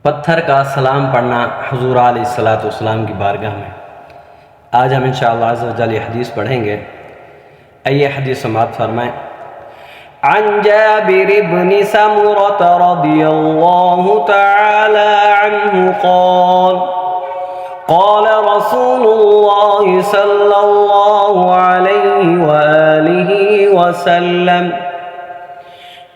پتھر کا سلام پڑھنا حضور علیہ الصلوۃ والسلام کی بارگاہ میں۔ آج ہم انشاءاللہ عز و جل یہ حدیث پڑھیں گے۔ آئیے حدیث سماعت فرمائیں۔ عن جابر بن سمرة رضی اللہ تعالی عنہ قال قال رسول اللہ صلی اللہ علیہ وآلہ وسلم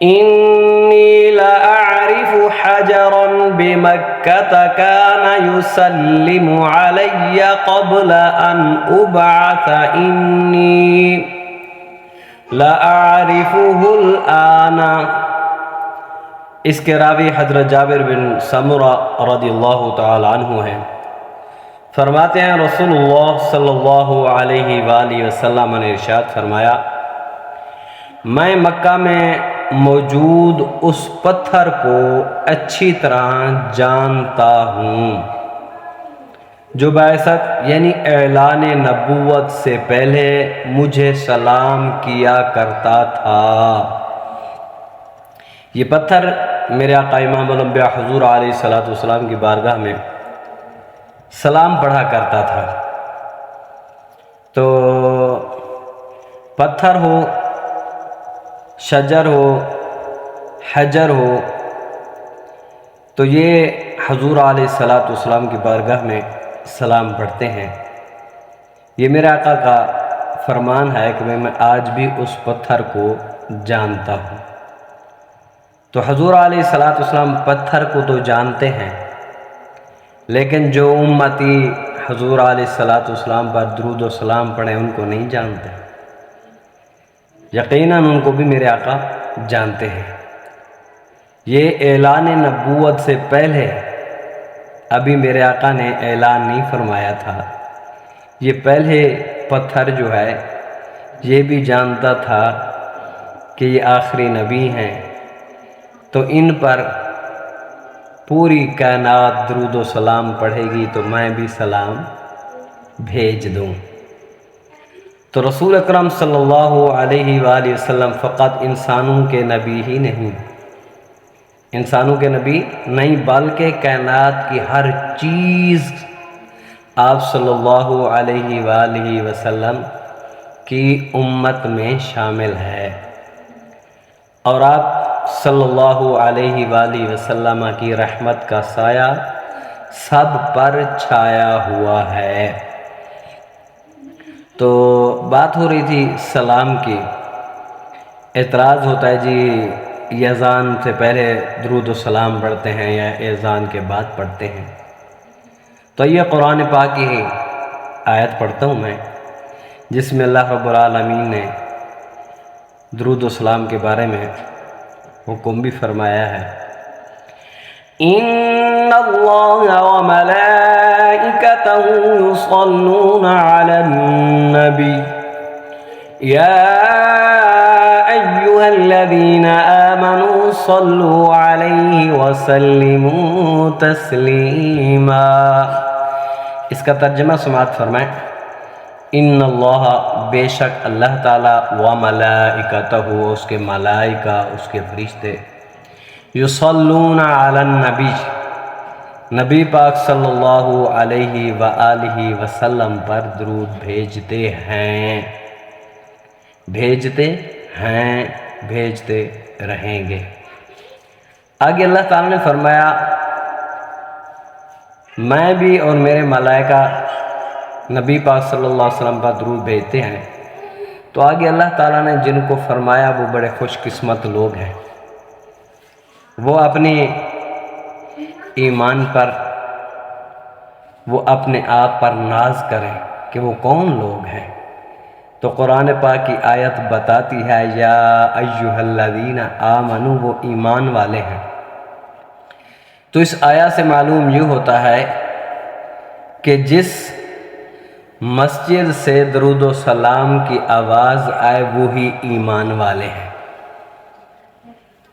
انی لأعرف حجرا بمکة كان يسلم علی قبل ان ابعث انی لأعرفه الآن۔ اس کے راوی حضرت جابر بن سمرہ رضی اللہ تعالی عنہ ہیں۔ فرماتے ہیں رسول اللہ صلی اللہ علیہ وآلہ وسلم نے ارشاد فرمایا، میں مکہ میں موجود اس پتھر کو اچھی طرح جانتا ہوں جو بعثت یعنی اعلان نبوت سے پہلے مجھے سلام کیا کرتا تھا۔ یہ پتھر میرے آقا امام الانبیاء حضور علیہ الصلوۃ والسلام کی بارگاہ میں سلام پڑھا کرتا تھا۔ تو پتھر ہو، شجر ہو، حجر ہو، تو یہ حضور علیہ الصلوۃ والسلام کی بارگاہ میں سلام پڑھتے ہیں۔ یہ میرے آقا کا فرمان ہے کہ میں آج بھی اس پتھر کو جانتا ہوں۔ تو حضور علیہ الصلوۃ والسلام پتھر کو تو جانتے ہیں، لیکن جو امتی حضور علیہ الصلوۃ والسلام پر درود و سلام پڑھیں ان کو نہیں جانتے۔ یقیناً ان کو بھی میرے آقا جانتے ہیں۔ یہ اعلان نبوت سے پہلے ابھی میرے آقا نے اعلان نہیں فرمایا تھا۔ یہ پہلے پتھر جو ہے یہ بھی جانتا تھا کہ یہ آخری نبی ہیں، تو ان پر پوری کائنات درود و سلام پڑھے گی تو میں بھی سلام بھیج دوں۔ تو رسول اکرم صلی اللہ علیہ وآلہ وسلم فقط انسانوں کے نبی ہی نہیں، انسانوں کے نبی نہیں بلکہ کائنات کی ہر چیز آپ صلی اللہ علیہ وآلہ وسلم کی امت میں شامل ہے، اور آپ صلی اللہ علیہ وآلہ وسلم کی رحمت کا سایہ سب پر چھایا ہوا ہے۔ تو بات ہو رہی تھی سلام کی۔ اعتراض ہوتا ہے جی یہ اذان سے پہلے درود و سلام پڑھتے ہیں یا اذان کے بعد پڑھتے ہیں؟ تو یہ قرآن پاک کی آیت پڑھتا ہوں میں، جس میں اللہ رب العالمین نے درود و سلام کے بارے میں حکم بھی فرمایا ہے۔ ان اللہ وملائکتہ یصلون علی النبی یا ایہا الذین آمنوا صلوا علیہ وسلموا تسلیما۔ اس کا ترجمہ سماعت فرمائیں۔ ان اللہ بے شک اللہ تعالیٰ و ملائکتہ اس کے ملائکہ اس کے فرشتے یصلون علی النبی نبی پاک صلی اللہ علیہ وآلہ وسلم پر درود بھیجتے ہیں، بھیجتے ہیں، بھیجتے رہیں گے۔ آگے اللہ تعالیٰ نے فرمایا میں بھی اور میرے ملائکہ نبی پاک صلی اللہ علیہ وسلم پر درود بھیجتے ہیں۔ تو آگے اللہ تعالیٰ نے جن کو فرمایا وہ بڑے خوش قسمت لوگ ہیں، وہ اپنے ایمان پر، وہ اپنے آپ پر ناز کریں کہ وہ کون لوگ ہیں۔ تو قرآن پاک کی آیت بتاتی ہے یا ایہا الذین آمنوا، وہ ایمان والے ہیں۔ تو اس آیت سے معلوم یہ ہوتا ہے کہ جس مسجد سے درود و سلام کی آواز آئے وہی ایمان والے ہیں۔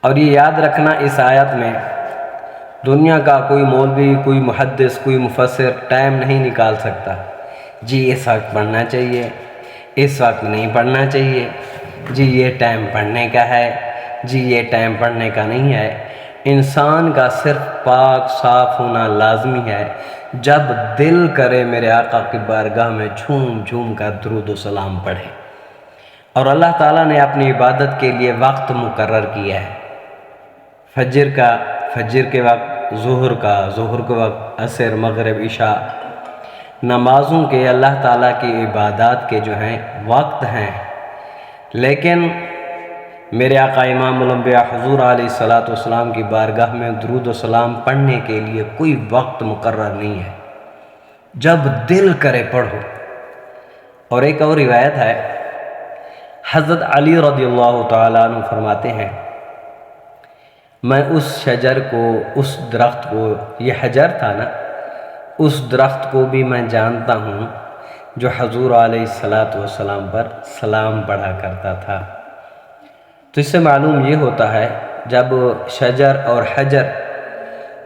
اور یہ یاد رکھنا اس آیت میں دنیا کا کوئی مولوی، کوئی محدث، کوئی مفسر ٹائم نہیں نکال سکتا جی اس وقت پڑھنا چاہیے، اس وقت نہیں پڑھنا چاہیے، جی یہ ٹائم پڑھنے کا ہے، جی یہ ٹائم پڑھنے کا نہیں ہے۔ انسان کا صرف پاک صاف ہونا لازمی ہے جب دل کرے میرے آقا کی بارگاہ میں جھوم جھوم کر درود و سلام پڑھے۔ اور اللہ تعالیٰ نے اپنی عبادت کے لیے وقت مقرر کیا ہے، فجر کے وقت، ظہر کے وقت، عصر، مغرب، عشاء، نمازوں کے، اللہ تعالیٰ کی عبادات کے جو ہیں وقت ہیں، لیکن میرے آقا امام الانبیاء حضور علیہ الصلوۃ کی بارگاہ میں درود و سلام پڑھنے کے لیے کوئی وقت مقرر نہیں ہے، جب دل کرے پڑھو۔ اور ایک اور روایت ہے، حضرت علی رضی اللہ تعالیٰ عنہ فرماتے ہیں، میں اس شجر کو، اس درخت کو، یہ حجر تھا نا، اس درخت کو بھی میں جانتا ہوں جو حضور علیہ السلام پر سلام پڑھا کرتا تھا۔ تو اس سے معلوم یہ ہوتا ہے جب شجر اور حجر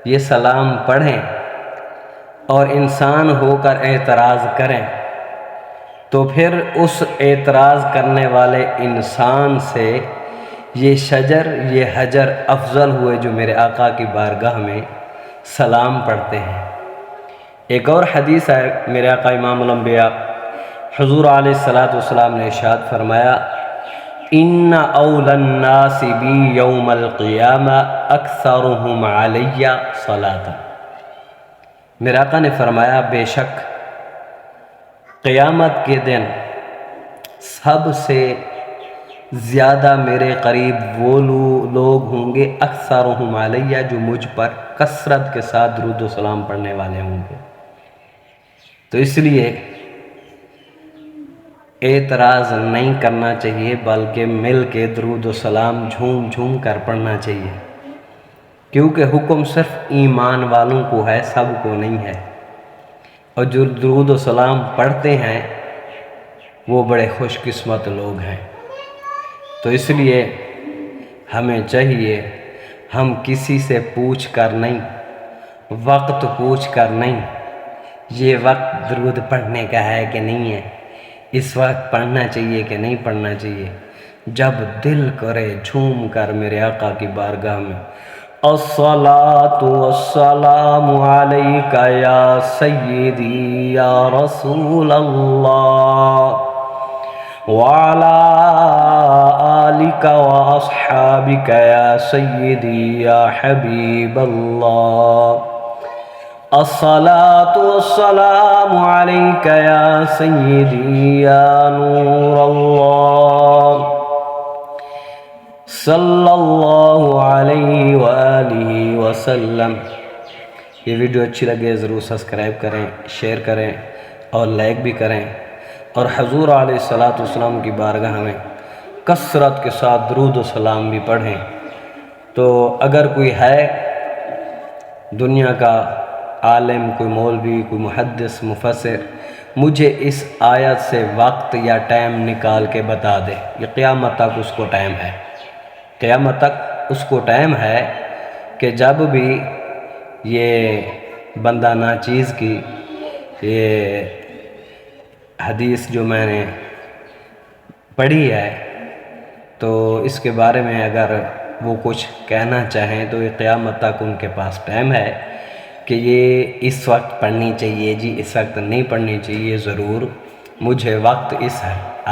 یہ سلام پڑھیں اور انسان ہو کر اعتراض کریں تو پھر اس اعتراض کرنے والے انسان سے یہ شجر، یہ حجر افضل ہوئے جو میرے آقا کی بارگاہ میں سلام پڑھتے ہیں۔ ایک اور حدیث ہے، میرے آقا امام الانبیاء حضور علیہ السلام نے ارشاد فرمایا، ان اول الناس بی یوم القیامہ اکثرهم علی صلاۃ۔ میرے آقا نے فرمایا، بے شک قیامت کے دن سب سے زیادہ میرے قریب وہ لوگ ہوں گے، اکثرهم علیہ، جو مجھ پر کثرت کے ساتھ درود و سلام پڑھنے والے ہوں گے۔ تو اس لیے اعتراض نہیں کرنا چاہیے، بلکہ مل کے درود و سلام جھوم جھوم کر پڑھنا چاہیے، کیونکہ حکم صرف ایمان والوں کو ہے، سب کو نہیں ہے۔ اور جو درود و سلام پڑھتے ہیں وہ بڑے خوش قسمت لوگ ہیں۔ تو اس لیے ہمیں چاہیے ہم کسی سے پوچھ کر نہیں، وقت پوچھ کر نہیں، یہ وقت درود پڑھنے کا ہے کہ نہیں ہے، اس وقت پڑھنا چاہیے کہ نہیں پڑھنا چاہیے، جب دل کرے جھوم کر میرے آقا کی بارگاہ میں الصلاۃ والسلام علیک یا سیدی یا رسول اللہ وعلی آلک واصحابک یا سیدی یا حبیب اللہ، الصلاۃ والسلام علیک یا سیدی یا نور اللہ، صلی اللہ علیہ وآلہ وسلم۔ یہ ویڈیو اچھی لگے ضرور سبسکرائب کریں، شیئر کریں اور لائک بھی کریں، اور حضور علیہ السلام کی بارگاہ میں کثرت کے ساتھ درود و سلام بھی پڑھیں۔ تو اگر کوئی ہے دنیا کا عالم، کوئی مولوی، کوئی محدث، مفسر، مجھے اس آیت سے وقت یا ٹائم نکال کے بتا دے، یہ قیامت تک اس کو ٹائم ہے، قیامت تک اس کو ٹائم ہے کہ جب بھی یہ بندہ ناچیز کی یہ حدیث جو میں نے پڑھی ہے تو اس کے بارے میں اگر وہ کچھ کہنا چاہیں تو یہ قیامت تک ان کے پاس ٹائم ہے کہ یہ اس وقت پڑھنی چاہیے، جی اس وقت نہیں پڑھنی چاہیے، ضرور مجھے وقت اس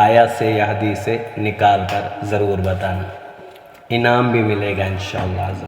آیت سے یا حدیث سے نکال کر ضرور بتانا، انعام بھی ملے گا انشاءاللہ۔